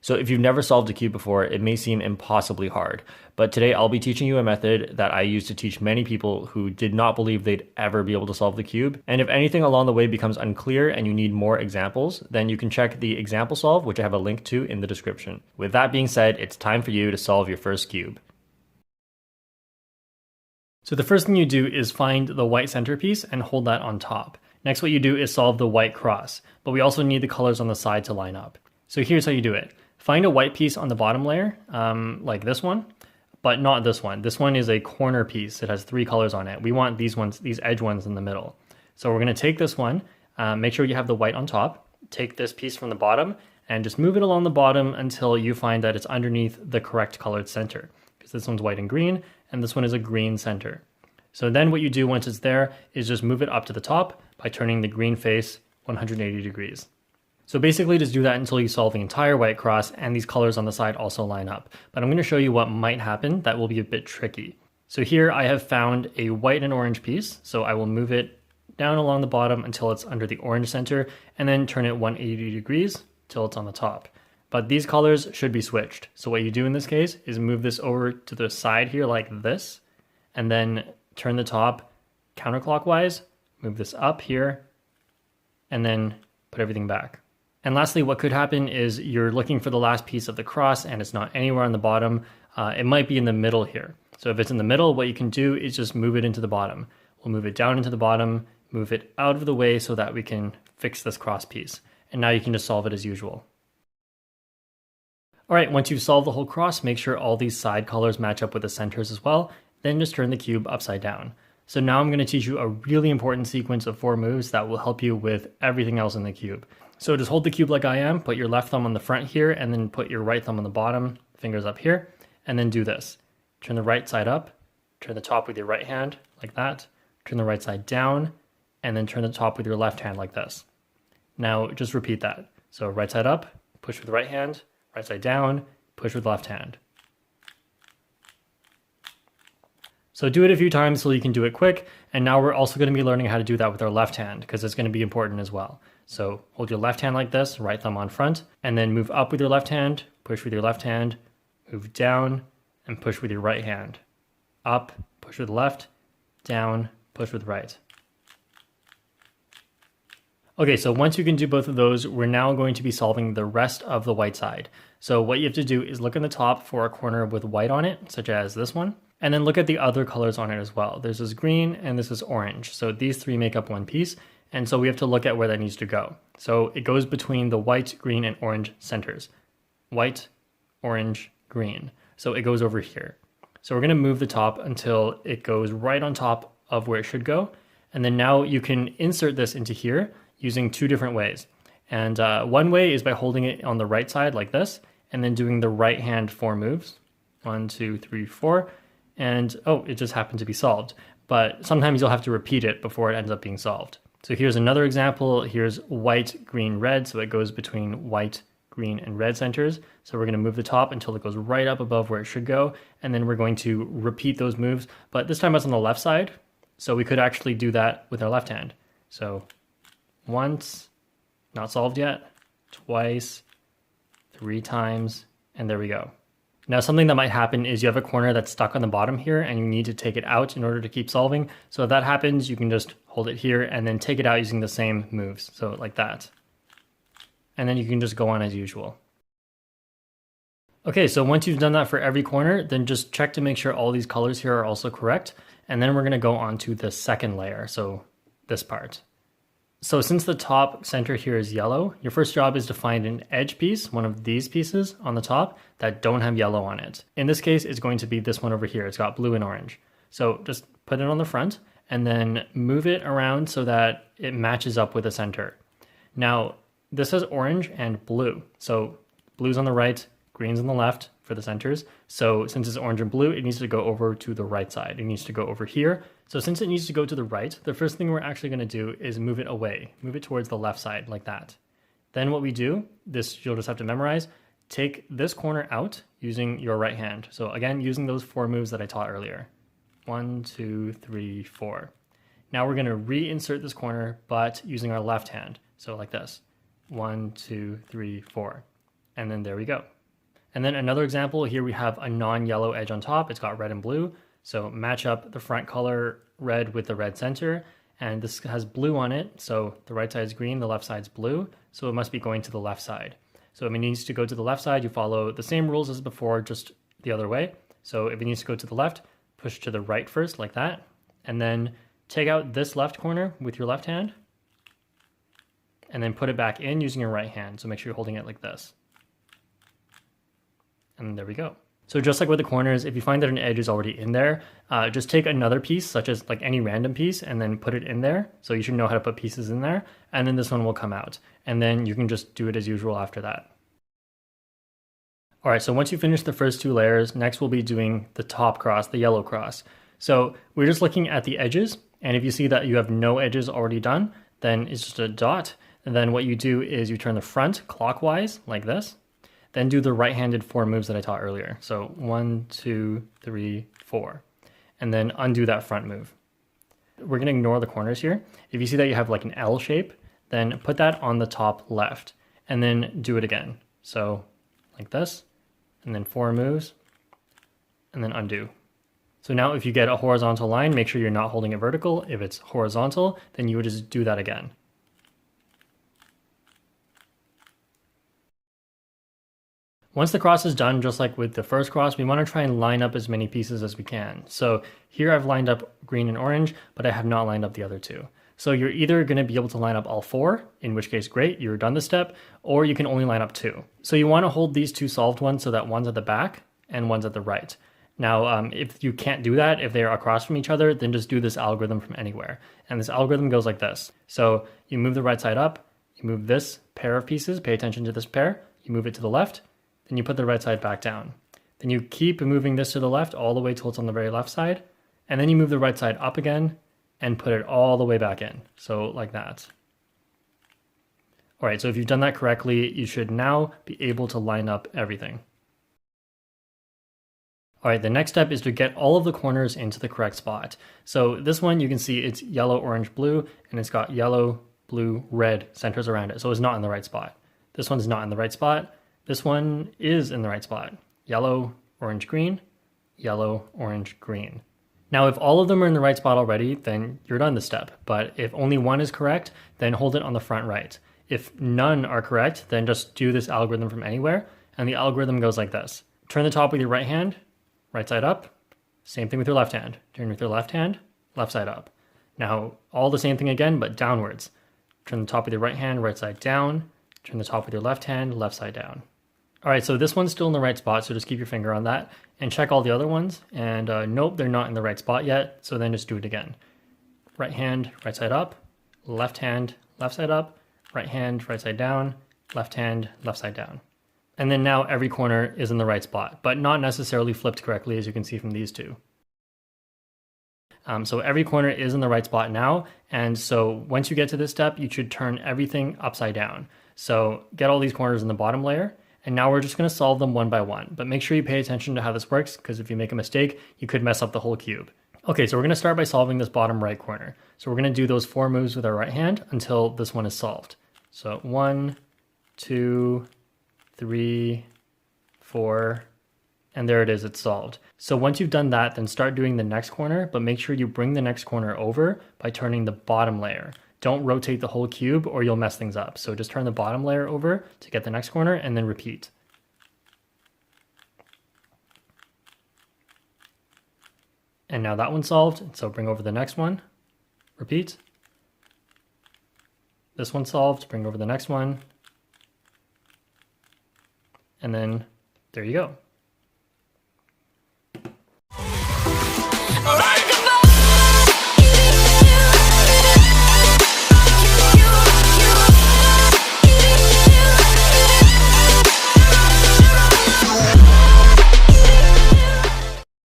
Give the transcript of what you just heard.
So if you've never solved a cube before, it may seem impossibly hard, but today I'll be teaching you a method that I used to teach many people who did not believe they'd ever be able to solve the cube. And if anything along the way becomes unclear and you need more examples, then you can check the example solve, which I have a link to in the description. With that being said, it's time for you to solve your first cube. So the first thing you do is find the white centerpiece and hold that on top. Next, what you do is solve the white cross, but we also need the colors on the side to line up. So here's how you do it. Find a white piece on the bottom layer, like this one, but not this one. This one is a corner piece. It has 3 colors on it. We want these ones, these edge ones in the middle. So we're gonna take this one, make sure you have the white on top, take this piece from the bottom, and just move it along the bottom until you find that it's underneath the correct colored center. Because this one's white and green, and this one is a green center. So then what you do once it's there is just move it up to the top by turning the green face 180 degrees. So basically just do that until you solve the entire white cross and these colors on the side also line up. But I'm going to show you what might happen that will be a bit tricky. So here I have found a white and orange piece. So I will move it down along the bottom until it's under the orange center and then turn it 180 degrees till it's on the top. But these colors should be switched. So what you do in this case is move this over to the side here like this and then turn the top counterclockwise, move this up here and then put everything back. And lastly, what could happen is you're looking for the last piece of the cross and it's not anywhere on the bottom. It might be in the middle here. So if it's in the middle, what you can do is just move it into the bottom. We'll move it down into the bottom, move it out of the way so that we can fix this cross piece. And now you can just solve it as usual. All right, once you've solved the whole cross, make sure all these side colors match up with the centers as well. Then just turn the cube upside down. So now I'm going to teach you a really important sequence of 4 moves that will help you with everything else in the cube. So just hold the cube like I am, put your left thumb on the front here, and then put your right thumb on the bottom, fingers up here, and then do this. Turn the right side up, turn the top with your right hand, like that, turn the right side down, and then turn the top with your left hand like this. Now just repeat that. So right side up, push with the right hand, right side down, push with the left hand. So do it a few times so you can do it quick. And now we're also going to be learning how to do that with our left hand because it's going to be important as well. So hold your left hand like this, right thumb on front, and then move up with your left hand, push with your left hand, move down, and push with your right hand. Up, push with left, down, push with right. Okay, so once you can do both of those, we're now going to be solving the rest of the white side. So what you have to do is look in the top for a corner with white on it, such as this one, and then look at the other colors on it as well. There's this green and this is orange. So these 3 make up one piece. And so we have to look at where that needs to go. So it goes between the white, green, and orange centers. White, orange, green. So it goes over here. So we're going to move the top until it goes right on top of where it should go. And then now you can insert this into here using 2 different ways. And one way is by holding it on the right side like this, and then doing the right hand 4 moves. 1, 2, 3, 4. And oh, it just happened to be solved. But sometimes you'll have to repeat it before it ends up being solved. So here's another example. Here's white, green, red. So it goes between white, green, and red centers. So we're going to move the top until it goes right up above where it should go. And then we're going to repeat those moves. But this time it's on the left side. So we could actually do that with our left hand. So once, not solved yet, twice, 3 times, and there we go. Now something that might happen is you have a corner that's stuck on the bottom here and you need to take it out in order to keep solving. So if that happens, you can just hold it here and then take it out using the same moves. So like that. And then you can just go on as usual. Okay, so once you've done that for every corner, then just check to make sure all these colors here are also correct. And then we're going to go on to the second layer. So this part. So since the top center here is yellow, your first job is to find an edge piece, one of these pieces on the top that don't have yellow on it. In this case, it's going to be this one over here. It's got blue and orange. So just put it on the front and then move it around so that it matches up with the center. Now, this has orange and blue. So blue's on the right, green's on the left for the centers. So since it's orange and blue, it needs to go over to the right side. It needs to go over here. So since it needs to go to the right, the first thing we're actually going to do is move it away, move it towards the left side like that. Then what we do, this you'll just have to memorize, take this corner out using your right hand. So again, using those 4 moves that I taught earlier. 1, 2, 3, 4. Now we're going to reinsert this corner, but using our left hand. So like this. 1, 2, 3, 4. and then there we go. And then another example, here we have a non-yellow edge on top. It's got red and blue. So match up the front color red with the red center. And this has blue on it. So the right side's green, the left side's blue. So it must be going to the left side. So if it needs to go to the left side, you follow the same rules as before, just the other way. So if it needs to go to the left, push to the right first like that. And then take out this left corner with your left hand. And then put it back in using your right hand. So make sure you're holding it like this. And there we go. So just like with the corners, if you find that an edge is already in there, just take another piece, such as like any random piece, and then put it in there. So you should know how to put pieces in there, and then this one will come out. And then you can just do it as usual after that. All right, so once you finish the first two layers, next we'll be doing the top cross, the yellow cross. So we're just looking at the edges, and if you see that you have no edges already done, then it's just a dot. And then what you do is you turn the front clockwise like this. Then do the right-handed 4 moves that I taught earlier. So 1, 2, 3, 4. And then undo that front move. We're going to ignore the corners here. If you see that you have like an L shape, then put that on the top left. And then do it again. So like this. And then 4 moves. And then undo. So now if you get a horizontal line, make sure you're not holding it vertical. If it's horizontal, then you would just do that again. Once the cross is done, just like with the first cross, we want to try and line up as many pieces as we can. So here I've lined up green and orange, but I have not lined up the other two. So you're either going to be able to line up all 4, in which case great, you're done the step, or you can only line up 2. So you want to hold these 2 solved ones so that one's at the back and one's at the right. Now, if you can't do that, if they're across from each other, then just do this algorithm from anywhere. And this algorithm goes like this. So you move the right side up, you move this pair of pieces, pay attention to this pair, you move it to the left, then you put the right side back down. Then you keep moving this to the left all the way till it's on the very left side. And then you move the right side up again and put it all the way back in. So like that. All right, so if you've done that correctly, you should now be able to line up everything. All right, the next step is to get all of the corners into the correct spot. So this one, you can see it's yellow, orange, blue, and it's got yellow, blue, red centers around it. So it's not in the right spot. This one's not in the right spot. This one is in the right spot. Yellow, orange, green, yellow, orange, green. Now, if all of them are in the right spot already, then you're done the step. But if only one is correct, then hold it on the front right. If none are correct, then just do this algorithm from anywhere. And the algorithm goes like this. Turn the top with your right hand, right side up. Same thing with your left hand. Turn with your left hand, left side up. Now, all the same thing again, but downwards. Turn the top with your right hand, right side down. Turn the top with your left hand, left side down. All right, so this one's still in the right spot, so just keep your finger on that and check all the other ones. And nope, they're not in the right spot yet, so then just do it again. Right hand, right side up, left hand, left side up, right hand, right side down, left hand, left side down. And then now every corner is in the right spot, but not necessarily flipped correctly, as you can see from these two. So every corner is in the right spot now, and so once you get to this step, you should turn everything upside down. So get all these corners in the bottom layer, and now we're just going to solve them one by one. But make sure you pay attention to how this works, because if you make a mistake, you could mess up the whole cube. Okay, so we're going to start by solving this bottom right corner. So we're going to do those 4 moves with our right hand until this one is solved. So 1, 2, 3, 4, and there it is, it's solved. So once you've done that, then start doing the next corner, but make sure you bring the next corner over by turning the bottom layer. Don't rotate the whole cube or you'll mess things up. So just turn the bottom layer over to get the next corner and then repeat. And now that one's solved, so bring over the next one, repeat. This one's solved, bring over the next one, and then there you go.